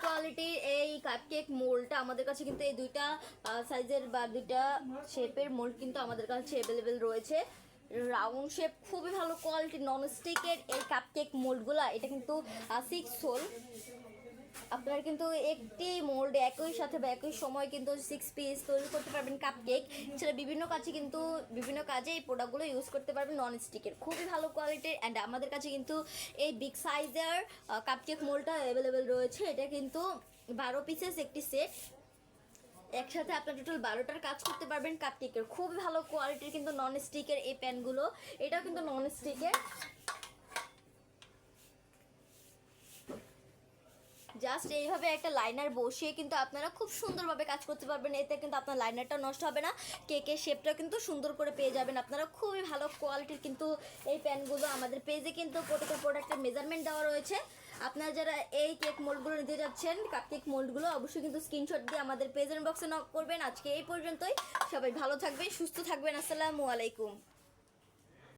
কোয়ালিটির এই কাপকেক মোল্ডটা আমাদের কাছে কিন্তু এই দুইটা সাইজের বা দুইটা শেপের মোল্ড কিন্তু আমাদের কাছে অ্যাভেলেবেল রয়েছে। রাউন্ড শেপ খুবই ভালো কোয়ালিটির নন স্টিকের এই কাপকেক মোল্ডগুলো, এটা কিন্তু 6 হোল। আপনারা কিন্তু একটি মোল্ডে একই সাথে বা একই সময় কিন্তু 6 পিস তৈরি করতে পারবেন কাপকেক। এছাড়া বিভিন্ন কাজে এই প্রোডাক্টগুলো ইউজ করতে পারবেন নন স্টিকের, খুবই ভালো কোয়ালিটির। অ্যান্ড আমাদের কাছে কিন্তু এই বিগ সাইজের কাপকেক মোল্ডটা অ্যাভেলেবেল রয়েছে। এটা কিন্তু 12 পিসেস একটি সেট, একসাথে আপনার টোটাল 12টার কাজ করতে পারবেন কাপকেকের। খুবই ভালো কোয়ালিটির কিন্তু নন স্টিকের এই প্যানগুলো, এটাও কিন্তু নন স্টিকের। জাস্ট এইভাবে একটা লাইনার বসিয়ে কিন্তু আপনারা খুব সুন্দরভাবে কাজ করতে পারবেন। এতে কিন্তু আপনার লাইনারটা নষ্ট হবে না, কেকের শেপটা কিন্তু সুন্দর করে পেয়ে যাবেন আপনারা। খুবই ভালো কোয়ালিটির কিন্তু এই প্যানগুলো। আমাদের পেজে কিন্তু প্রত্যেকটা প্রোডাক্টের মেজারমেন্ট দেওয়া রয়েছে। আপনারা যারা এই কেক মোল্ডগুলো নিতে যাচ্ছেন, কাপকেক মোল্ডগুলো, অবশ্যই কিন্তু স্ক্রিনশট দিয়ে আমাদের পেজের বক্সে নক করবেন। আজকে এই পর্যন্তই, সবাই ভালো থাকবেন, সুস্থ থাকবেন। আসসালামু আলাইকুম।